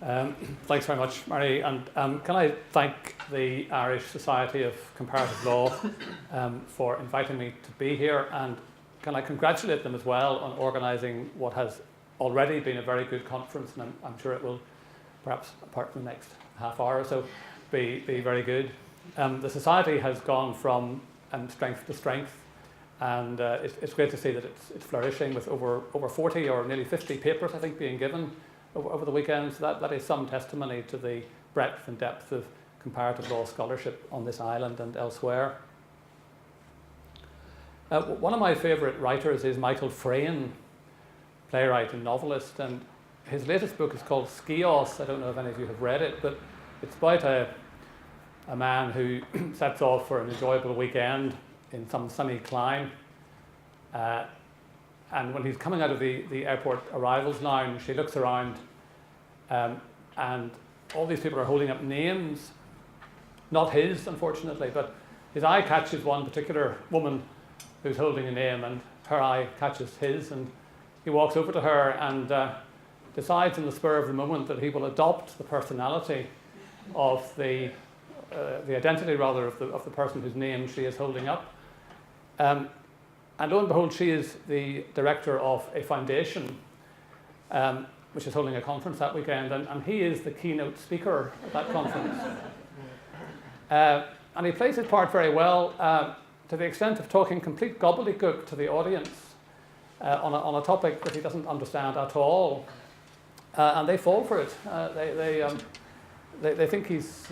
Thanks very much, Mary. And can I thank the Irish Society of Comparative Law for inviting me to be here, and can I congratulate them as well on organising what has already been a very good conference, and I'm sure it will, perhaps apart from the next half hour or so, be very good. The Society has gone from strength to strength, and it's great to see that it's flourishing with over 40 or nearly 50 papers, I think, being given over the weekend. So that is some testimony to the breadth and depth of comparative law scholarship on this island and elsewhere. One of my favourite writers is Michael Frayn, playwright and novelist, and his latest book is called Skios. I don't know if any of you have read it, but it's about a man who sets off for an enjoyable weekend in some sunny clime. And when he's coming out of the airport arrivals lounge, he looks around and all these people are holding up names, not his, unfortunately, but his eye catches one particular woman who's holding a name, and her eye catches his, and he walks over to her and decides in the spur of the moment that he will adopt the personality of the identity, rather, of the person whose name she is holding up. And lo and behold, she is the director of a foundation which is holding a conference that weekend, and he is the keynote speaker at that conference. And he plays his part very well, to the extent of talking complete gobbledygook to the audience on a topic that he doesn't understand at all. And they fall for it. They think his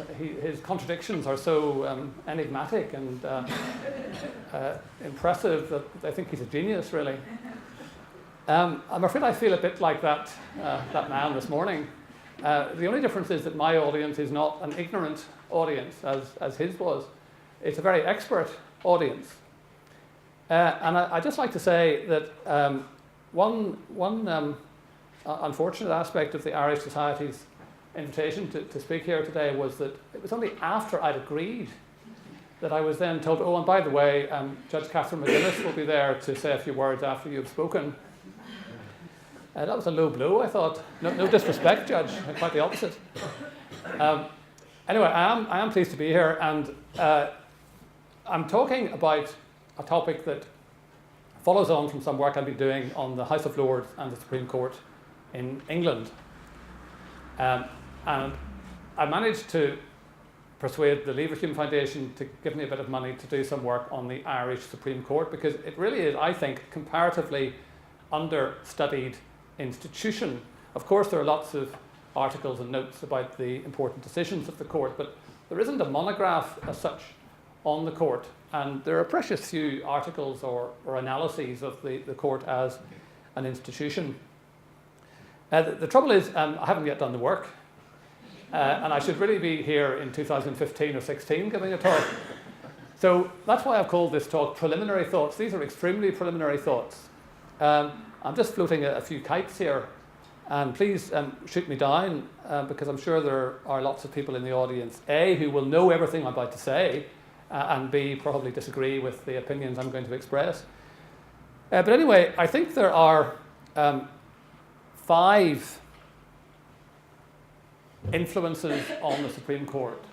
contradictions are so enigmatic and impressive that they think he's a genius, really. I'm afraid I feel a bit like that man this morning. The only difference is that my audience is not an ignorant audience, as his was. It's a very expert audience. And I'd just like to say that one unfortunate aspect of the Irish Society's invitation to speak here today was that it was only after I'd agreed that I was then told, oh, and by the way, Judge Catherine McGuinness will be there to say a few words after you've spoken. That was a low blow, I thought. No disrespect, Judge, quite the opposite. Anyway, I am pleased to be here, and I'm talking about a topic that follows on from some work I've been doing on the House of Lords and the Supreme Court in England. And I managed to persuade the Leverhulme Foundation to give me a bit of money to do some work on the Irish Supreme Court, because it really is, I think, comparatively understudied institution. Of course, there are lots of articles and notes about the important decisions of the court, but there isn't a monograph as such on the court, and there are precious few articles or analyses of the court as an institution. The trouble is, I haven't yet done the work, and I should really be here in 2015 or 16 giving a talk. So that's why I've called this talk Preliminary Thoughts. These are extremely preliminary thoughts. I'm just floating a few kites here, and please shoot me down, because I'm sure there are lots of people in the audience, A, who will know everything I'm about to say, and B, probably disagree with the opinions I'm going to express. But anyway, I think there are 5 influences on the Supreme Court.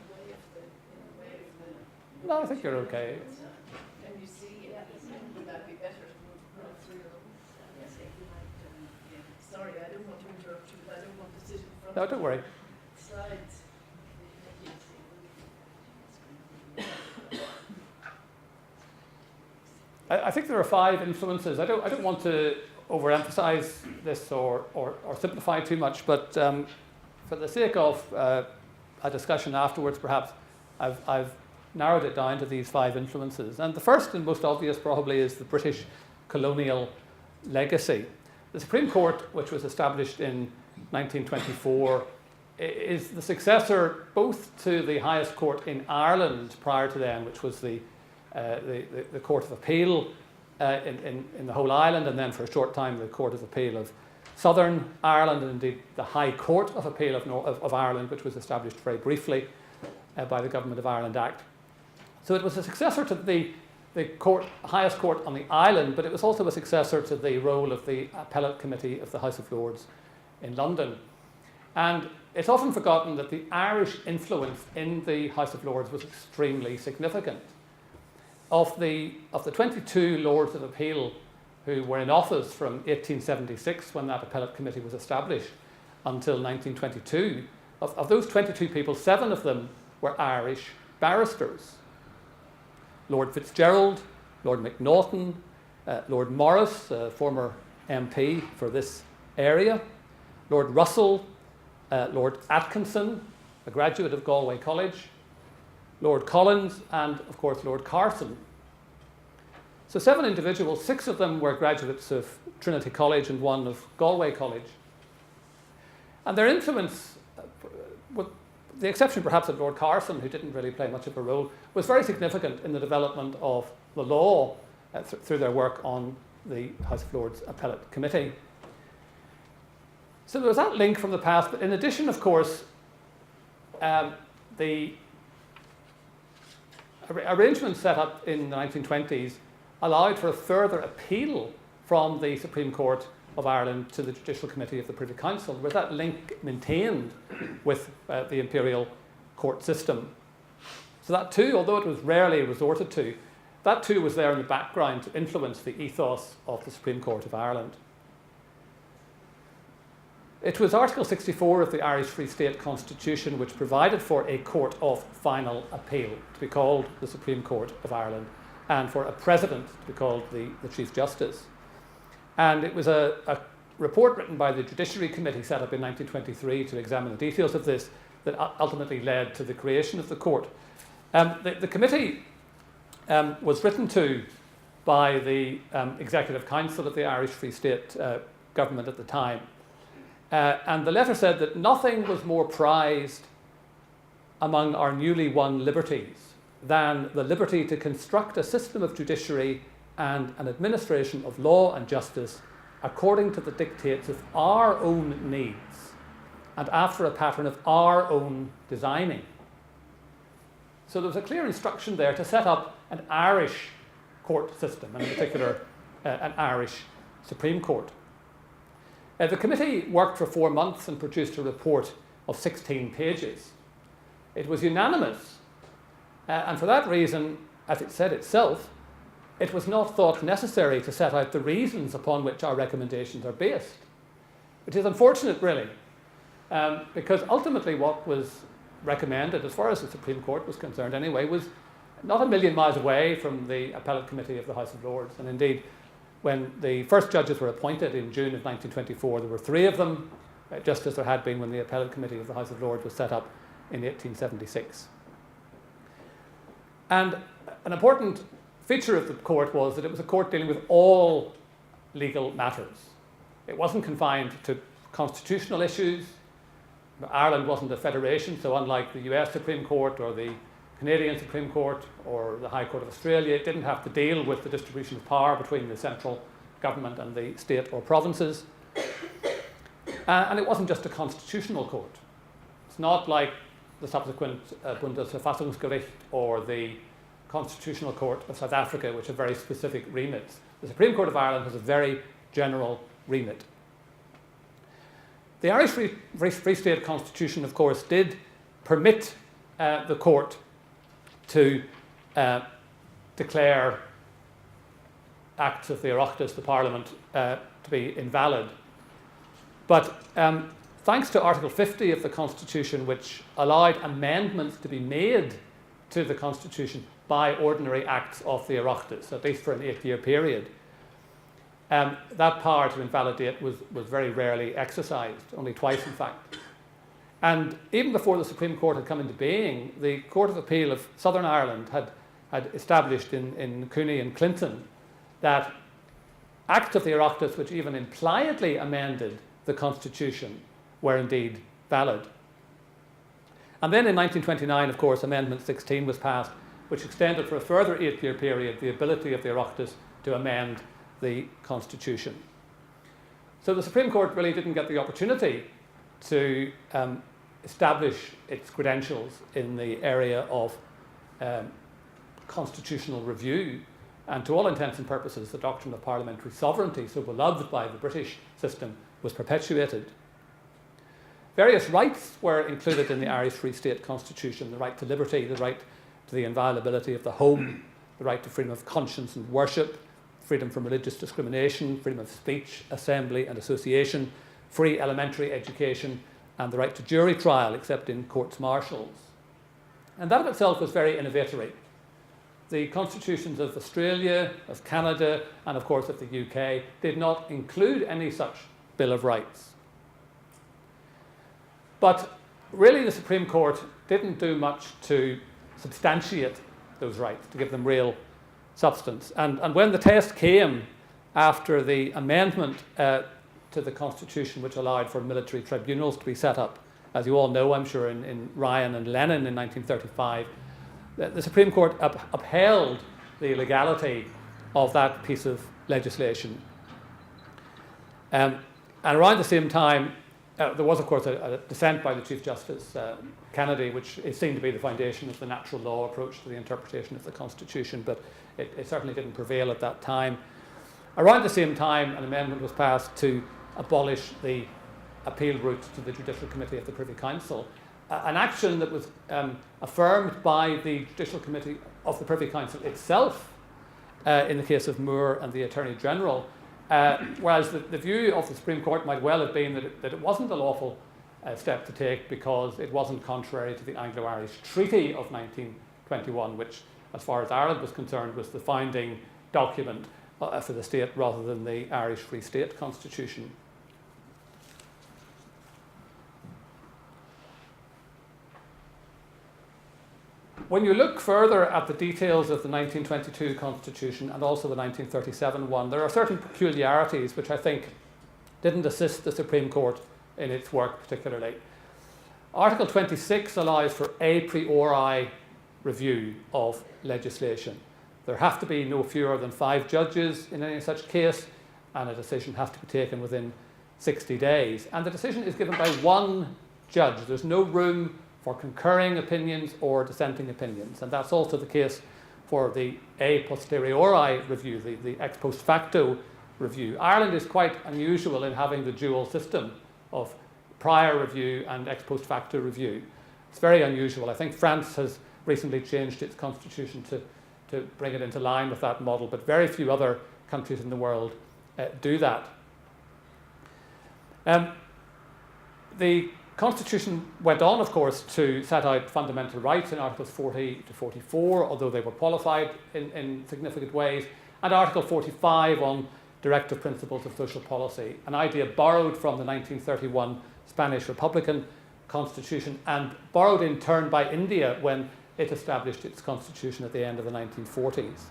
No, I think you're okay. Can you see, would that be better to move through? Sorry, I don't want to interrupt you, but I don't want to sit in front of you. No, don't worry. Slides. I think there are 5 influences. I don't want to overemphasize this or simplify too much, but for the sake of a discussion afterwards, perhaps, I've narrowed it down to these 5 influences. And the first and most obvious probably is the British colonial legacy. The Supreme Court, which was established in 1924, is the successor both to the highest court in Ireland prior to then, which was the Court of Appeal in the whole island, and then for a short time the Court of Appeal of Southern Ireland, and indeed the High Court of Appeal of Ireland, which was established very briefly by the Government of Ireland Act. So it was a successor to the highest court on the island, but it was also a successor to the role of the Appellate Committee of the House of Lords in London. And it's often forgotten that the Irish influence in the House of Lords was extremely significant. Of the 22 Lords of Appeal who were in office from 1876, when that appellate committee was established, until 1922, of those 22 people, 7 of them were Irish barristers. Lord Fitzgerald, Lord Macnaghten, Lord Morris, former MP for this area, Lord Russell, Lord Atkinson, a graduate of Galway College, Lord Collins, and of course Lord Carson. So 7 individuals, 6 of them were graduates of Trinity College and 1 of Galway College. And their influence, with the exception perhaps of Lord Carson, who didn't really play much of a role, was very significant in the development of the law through their work on the House of Lords Appellate Committee. So there was that link from the past, but in addition, of course, the arrangements set up in the 1920s allowed for a further appeal from the Supreme Court of Ireland to the Judicial Committee of the Privy Council, with that link maintained with the imperial court system. So that too, although it was rarely resorted to, that too was there in the background to influence the ethos of the Supreme Court of Ireland. It was Article 64 of the Irish Free State Constitution which provided for a court of final appeal to be called the Supreme Court of Ireland, and for a president to be called the Chief Justice. And it was a report written by the Judiciary Committee set up in 1923 to examine the details of this that ultimately led to the creation of the court. The committee was written to by the Executive Council of the Irish Free State government at the time. And the letter said that nothing was more prized among our newly won liberties than the liberty to construct a system of judiciary and an administration of law and justice according to the dictates of our own needs and after a pattern of our own designing. So there was a clear instruction there to set up an Irish court system, and in particular an Irish Supreme Court. The committee worked for 4 months and produced a report of 16 pages. It was unanimous, and for that reason, as it said itself, it was not thought necessary to set out the reasons upon which our recommendations are based, which is unfortunate, really, because ultimately what was recommended, as far as the Supreme Court was concerned anyway, was not a million miles away from the Appellate Committee of the House of Lords. And indeed, when the first judges were appointed in June of 1924, there were 3 of them, just as there had been when the Appellate Committee of the House of Lords was set up in 1876. And an important feature of the court was that it was a court dealing with all legal matters. It wasn't confined to constitutional issues. Ireland wasn't a federation, so unlike the US Supreme Court or the Canadian Supreme Court or the High Court of Australia, it didn't have to deal with the distribution of power between the central government and the state or provinces. And it wasn't just a constitutional court. It's not like the subsequent Bundesverfassungsgericht or the Constitutional Court of South Africa, which have very specific remits. The Supreme Court of Ireland has a very general remit. The Irish Free State Constitution, of course, did permit the court to declare acts of the Oireachtas, the Parliament, to be invalid. But thanks to Article 50 of the Constitution, which allowed amendments to be made to the Constitution by ordinary acts of the Oireachtas, at least for an 8-year period, that power to invalidate was very rarely exercised, only twice in fact. And even before the Supreme Court had come into being, the Court of Appeal of Southern Ireland had established in Cooney and Clinton that acts of the Oireachtas which even impliedly amended the Constitution were indeed valid. And then in 1929, of course, Amendment 16 was passed, which extended for a further 8-year period the ability of the Oireachtas to amend the Constitution. So the Supreme Court really didn't get the opportunity to establish its credentials in the area of constitutional review, and to all intents and purposes the doctrine of parliamentary sovereignty, so beloved by the British system, was perpetuated. Various rights were included in the Irish Free State Constitution: the right to liberty, the right to the inviolability of the home, the right to freedom of conscience and worship, freedom from religious discrimination, freedom of speech, assembly and association, free elementary education, and the right to jury trial except in courts martials. And that of itself was very innovatory. The constitutions of Australia, of Canada, and of course of the UK did not include any such Bill of Rights. But really the Supreme Court didn't do much to substantiate those rights, to give them real substance. And when the test came after the amendment to the Constitution, which allowed for military tribunals to be set up, as you all know, I'm sure, in Ryan and Lennon in 1935, the Supreme Court upheld the legality of that piece of legislation. And around the same time, there was, of course, a dissent by the Chief Justice Kennedy, which is seen to be the foundation of the natural law approach to the interpretation of the Constitution, but it certainly didn't prevail at that time. Around the same time, an amendment was passed to abolish the appeal route to the Judicial Committee of the Privy Council, an action that was affirmed by the Judicial Committee of the Privy Council itself in the case of Moore and the Attorney General, whereas the view of the Supreme Court might well have been that it wasn't a lawful step to take because it wasn't contrary to the Anglo-Irish Treaty of 1921, which, as far as Ireland was concerned, was the founding document for the state rather than the Irish Free State Constitution. When you look further at the details of the 1922 Constitution and also the 1937 one, there are certain peculiarities which I think didn't assist the Supreme Court in its work particularly. Article 26 allows for a priori review of legislation. There have to be no fewer than 5 judges in any such case, and a decision has to be taken within 60 days. And the decision is given by one judge. There's no room for concurring opinions or dissenting opinions. And that's also the case for the a posteriori review, the ex post facto review. Ireland is quite unusual in having the dual system of prior review and ex post facto review. It's very unusual. I think France has recently changed its constitution to bring it into line with that model, but very few other countries in the world do that. The Constitution went on, of course, to set out fundamental rights in Articles 40 to 44, although they were qualified in significant ways, and Article 45 on directive principles of social policy, an idea borrowed from the 1931 Spanish Republican Constitution and borrowed in turn by India when it established its constitution at the end of the 1940s.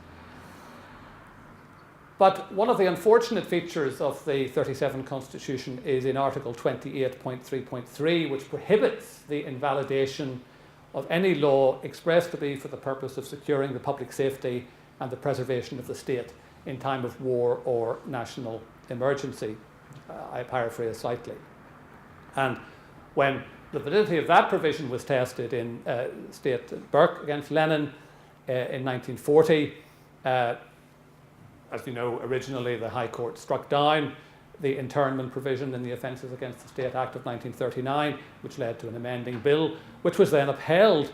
But one of the unfortunate features of the 37 Constitution is in Article 28.3.3, which prohibits the invalidation of any law expressed to be for the purpose of securing the public safety and the preservation of the state in time of war or national emergency. I paraphrase slightly. And when the validity of that provision was tested in State Burke against Lennon in 1940, as you know, originally the High Court struck down the internment provision in the Offences Against the State Act of 1939, which led to an amending bill, which was then upheld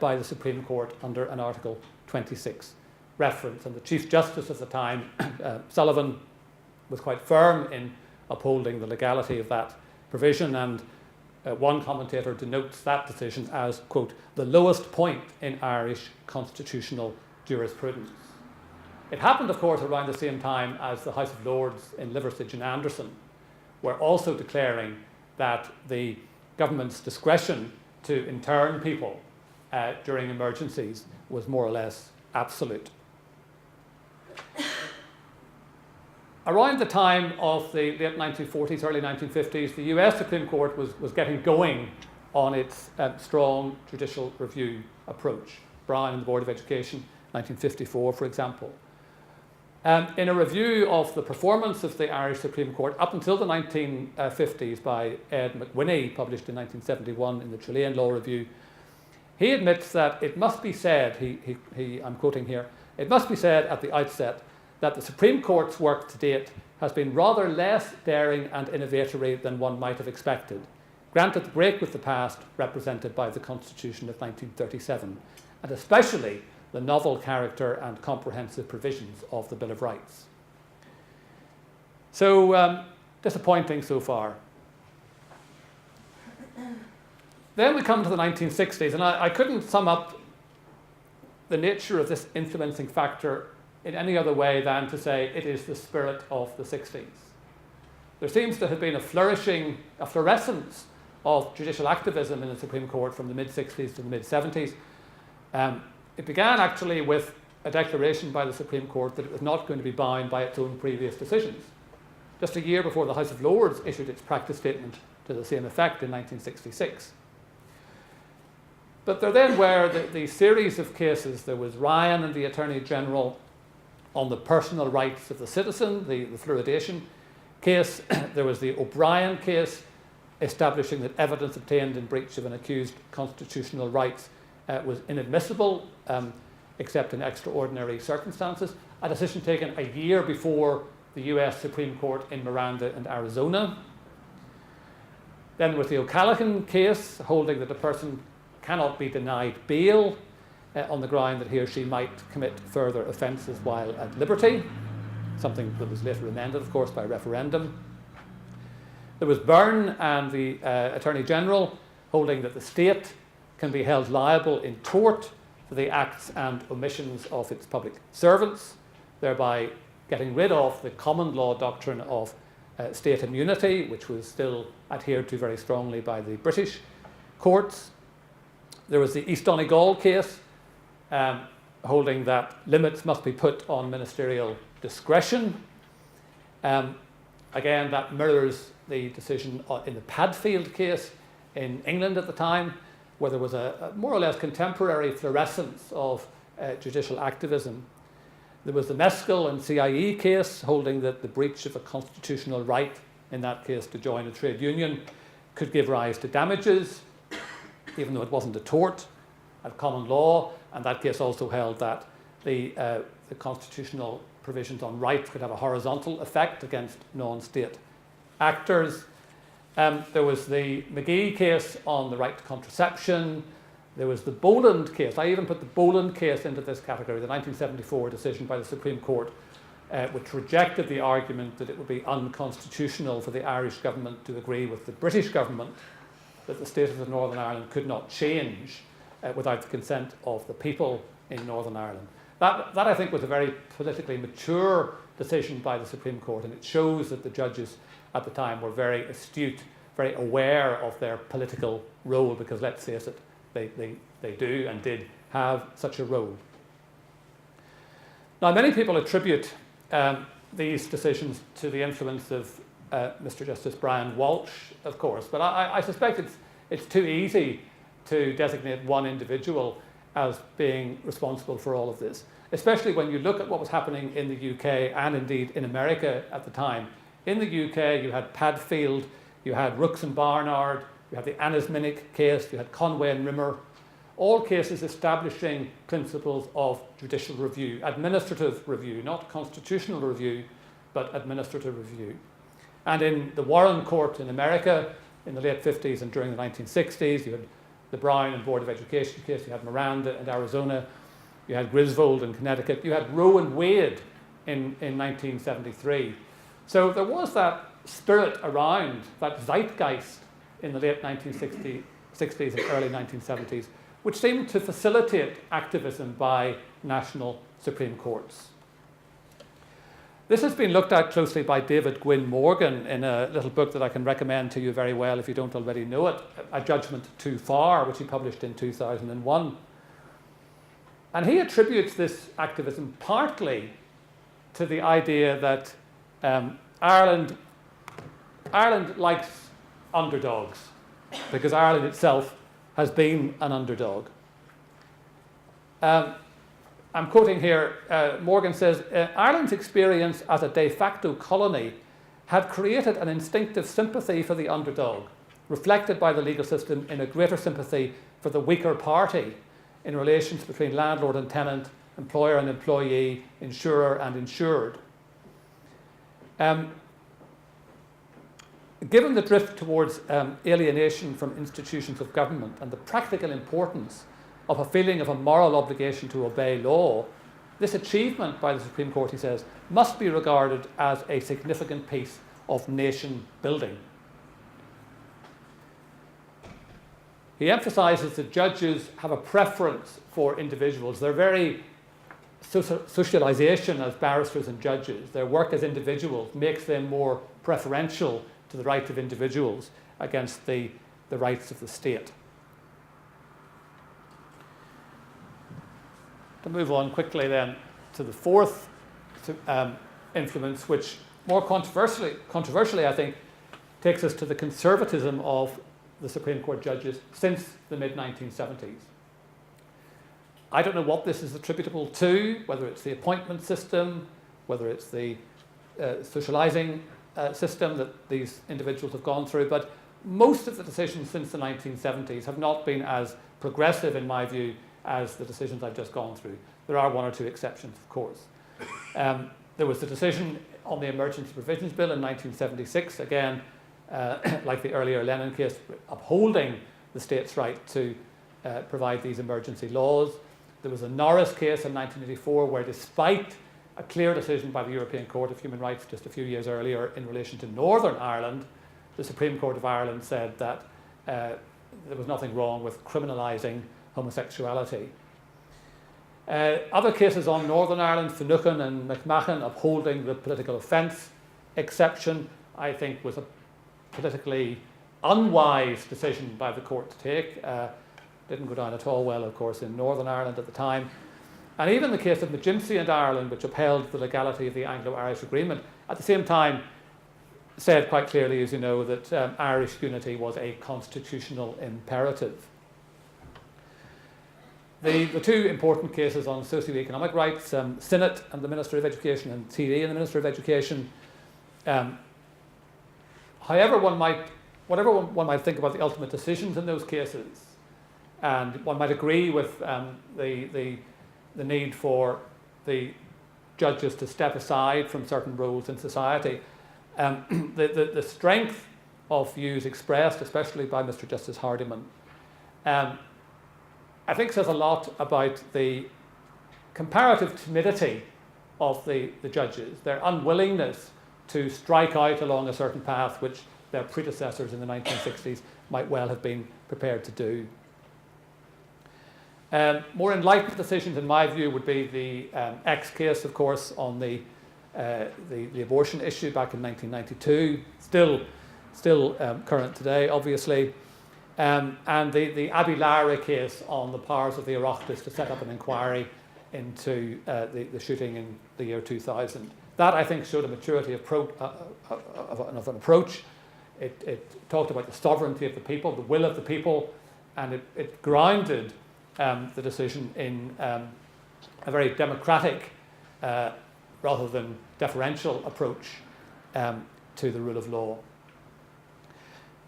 by the Supreme Court under an Article 26 reference. And the Chief Justice at the time, Sullivan, was quite firm in upholding the legality of that provision, and one commentator denotes that decision as, quote, the lowest point in Irish constitutional jurisprudence. It happened, of course, around the same time as the House of Lords in Liversidge and Anderson were also declaring that the government's discretion to intern people during emergencies was more or less absolute. Around the time of the late 1940s, early 1950s, the US Supreme Court was getting going on its strong judicial review approach. Brown and the Board of Education, 1954, for example. In a review of the performance of the Irish Supreme Court up until the 1950s by Ed McWhinney, published in 1971 in the Chilean Law Review, he admits that it must be said, I'm quoting here, it must be said at the outset that the Supreme Court's work to date has been rather less daring and innovatory than one might have expected, granted the break with the past represented by the Constitution of 1937, and especially the novel character and comprehensive provisions of the Bill of Rights. So, disappointing so far. Then we come to the 1960s, and I couldn't sum up the nature of this influencing factor in any other way than to say it is the spirit of the 60s. There seems to have been a fluorescence of judicial activism in the Supreme Court from the mid-60s to the mid-70s. It began actually with a declaration by the Supreme Court that it was not going to be bound by its own previous decisions. Just a year before the House of Lords issued its practice statement to the same effect in 1966. But there then were the series of cases. There was Ryan and the Attorney General on the personal rights of the citizen, the fluoridation case. There was the O'Brien case, establishing that evidence obtained in breach of an accused constitutional rights was inadmissible, except in extraordinary circumstances. A decision taken a year before the US Supreme Court in Miranda and Arizona. Then there was the O'Callaghan case, holding that a person cannot be denied bail on the ground that he or she might commit further offences while at liberty, something that was later amended, of course, by referendum. There was Byrne and the Attorney General, holding that the state can be held liable in tort for the acts and omissions of its public servants, thereby getting rid of the common law doctrine of state immunity, which was still adhered to very strongly by the British courts. There was the East Donegal case, holding that limits must be put on ministerial discretion. Again, that mirrors the decision in the Padfield case in England at the time, where there was a more or less contemporary fluorescence of judicial activism. There was the Mescal and CIE case, holding that the breach of a constitutional right, in that case to join a trade union, could give rise to damages, even though it wasn't a tort at common law. And that case also held that the constitutional provisions on rights could have a horizontal effect against non-state actors. There was the McGee case on the right to contraception. There was the Boland case. I even put the Boland case into this category, the 1974 decision by the Supreme Court, which rejected the argument that it would be unconstitutional for the Irish government to agree with the British government that the status of Northern Ireland could not change without the consent of the people in Northern Ireland. That I think was a very politically mature decision by the Supreme Court, and it shows that the judges at the time were very astute, very aware of their political role, because let's face it, they do and did have such a role. Now, many people attribute these decisions to the influence of Mr. Justice Brian Walsh, of course, but I suspect it's too easy to designate one individual as being responsible for all of this, especially when you look at what was happening in the UK and indeed in America at the time. In the UK, you had Padfield, you had Rooks and Barnard, you had the Annisminic case, you had Conway and Rimmer, all cases establishing principles of judicial review, administrative review, not constitutional review, but administrative review. And in the Warren Court in America in the late 50s and during the 1960s, you had the Brown and Board of Education case, you had Miranda in Arizona, you had Griswold in Connecticut, you had Roe and Wade in 1973. So there was that spirit around, that zeitgeist in the late 1960s and early 1970s, which seemed to facilitate activism by national Supreme Courts. This has been looked at closely by David Gwynne Morgan in a little book that I can recommend to you very well if you don't already know it, A Judgment Too Far, which he published in 2001. And he attributes this activism partly to the idea that Ireland likes underdogs, because Ireland itself has been an underdog. I'm quoting here, Morgan says, Ireland's experience as a de facto colony had created an instinctive sympathy for the underdog, reflected by the legal system in a greater sympathy for the weaker party in relations between landlord and tenant, employer and employee, insurer and insured. given the drift towards alienation from institutions of government and the practical importance of a feeling of a moral obligation to obey law, this achievement by the Supreme Court, he says, must be regarded as a significant piece of nation building. He emphasises that judges have a preference for individuals. Their very socialisation as barristers and judges, their work as individuals, makes them more preferential to the rights of individuals against the rights of the state. To move on quickly then to the fourth influence, which more controversially, I think, takes us to the conservatism of the Supreme Court judges since the mid-1970s. I don't know what this is attributable to, whether it's the appointment system, whether it's the socialising system that these individuals have gone through, but most of the decisions since the 1970s have not been as progressive, in my view, as the decisions I've just gone through. There are one or two exceptions, of course. There was the decision on the Emergency Provisions Bill in 1976, again, like the earlier Lennon case, upholding the state's right to provide these emergency laws. There was a Norris case in 1984 where, despite a clear decision by the European Court of Human Rights just a few years earlier in relation to Northern Ireland, the Supreme Court of Ireland said that there was nothing wrong with criminalising homosexuality. Other cases on Northern Ireland, Finucane and McMahon, upholding the political offence exception, I think was a politically unwise decision by the court to take. Didn't go down at all well, of course, in Northern Ireland at the time. And even the case of McGimsey and Ireland, which upheld the legality of the Anglo-Irish Agreement, at the same time said quite clearly, as you know, that Irish unity was a constitutional imperative. The two important cases on socio-economic rights, Sinnott and the Minister of Education and TD and the Minister of Education, whatever one might think about the ultimate decisions in those cases, and one might agree with the need for the judges to step aside from certain roles in society, the strength of views expressed, especially by Mr. Justice Hardiman, I think says a lot about the comparative timidity of the judges, their unwillingness to strike out along a certain path which their predecessors in the 1960s might well have been prepared to do. More enlightened decisions, in my view, would be the X case, of course, on the abortion issue back in 1992, still current today, obviously. And the Abbey Lara case on the powers of the Oireachtas to set up an inquiry into the shooting in the year 2000. That, I think, showed a maturity of an approach. It talked about the sovereignty of the people, the will of the people, and it grounded the decision in a very democratic rather than deferential approach to the rule of law.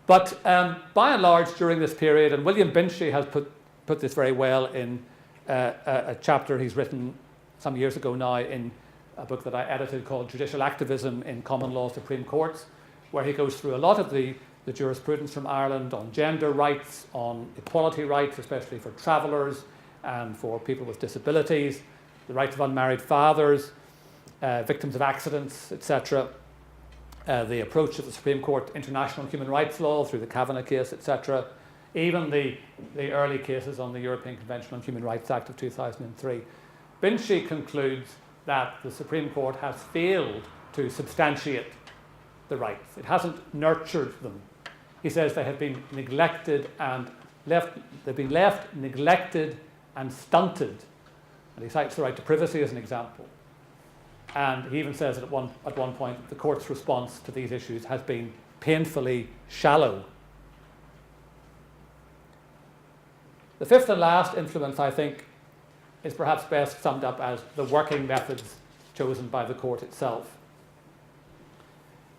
But by and large, during this period, and William Binchy has put this very well in a chapter he's written some years ago now in a book that I edited called Judicial Activism in Common Law Supreme Courts, where he goes through a lot of the jurisprudence from Ireland on gender rights, on equality rights, especially for travellers and for people with disabilities, the rights of unmarried fathers, victims of accidents, etc., the approach of the Supreme Court to international human rights law through the Kavanagh case, etc., even the early cases on the European Convention on Human Rights Act of 2003. Binchy concludes that the Supreme Court has failed to substantiate the rights. It hasn't nurtured them. He says they have been neglected and neglected and stunted. And he cites the right to privacy as an example. And he even says that at one point the court's response to these issues has been painfully shallow. The fifth and last influence, I think, is perhaps best summed up as the working methods chosen by the court itself.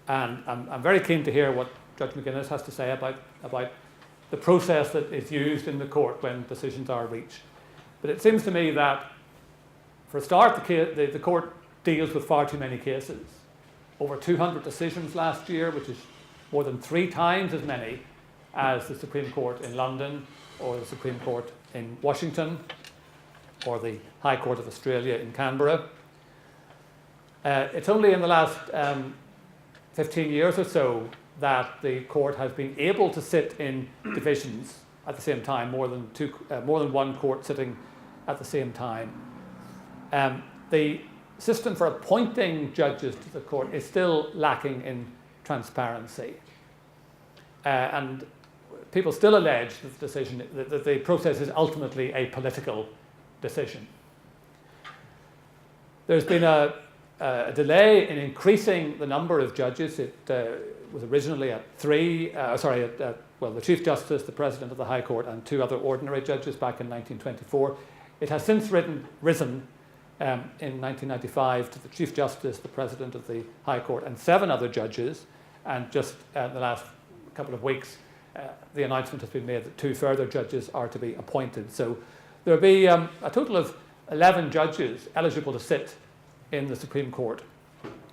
And I'm very keen to hear what Judge McGuinness has to say about the process that is used in the court when decisions are reached. But it seems to me that, for a start, the court deals with far too many cases. Over 200 decisions last year, which is more than 3 times as many as the Supreme Court in London, or the Supreme Court in Washington, or the High Court of Australia in Canberra. It's only in the last 15 years or so that the court has been able to sit in divisions at the same time, more than one court sitting at the same time. The system for appointing judges to the court is still lacking in transparency. And people still allege that the process is ultimately a political decision. There's been a delay in increasing the number of judges. It was originally at 3, the Chief Justice, the President of the High Court, and 2 other ordinary judges back in 1924. It has since risen in 1995 to the Chief Justice, the President of the High Court, and 7 other judges. And just in the last couple of weeks, the announcement has been made that 2 further judges are to be appointed. So there will be a total of 11 judges eligible to sit in the Supreme Court.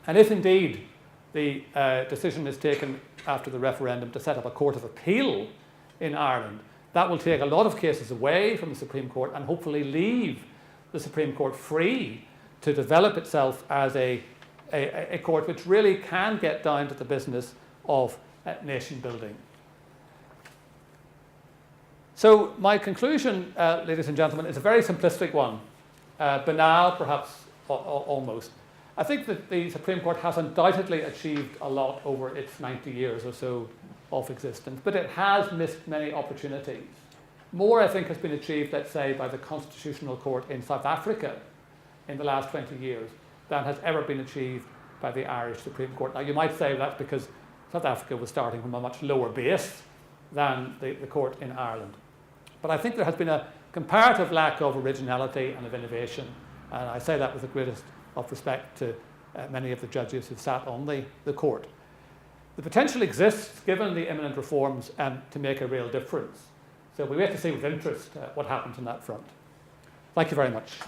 And if indeed the decision is taken after the referendum to set up a Court of Appeal in Ireland, that will take a lot of cases away from the Supreme Court and hopefully leave the Supreme Court free to develop itself as a court which really can get down to the business of nation building. So my conclusion, ladies and gentlemen, is a very simplistic one, banal perhaps almost. I think that the Supreme Court has undoubtedly achieved a lot over its 90 years or so of existence, but it has missed many opportunities. More, I think, has been achieved, let's say, by the Constitutional Court in South Africa in the last 20 years than has ever been achieved by the Irish Supreme Court. Now, you might say that's because South Africa was starting from a much lower base than the court in Ireland. But I think there has been a comparative lack of originality and of innovation. And I say that with the greatest of respect to many of the judges who sat on the court. The potential exists, given the imminent reforms, to make a real difference. So we wait to see with interest what happens on that front. Thank you very much.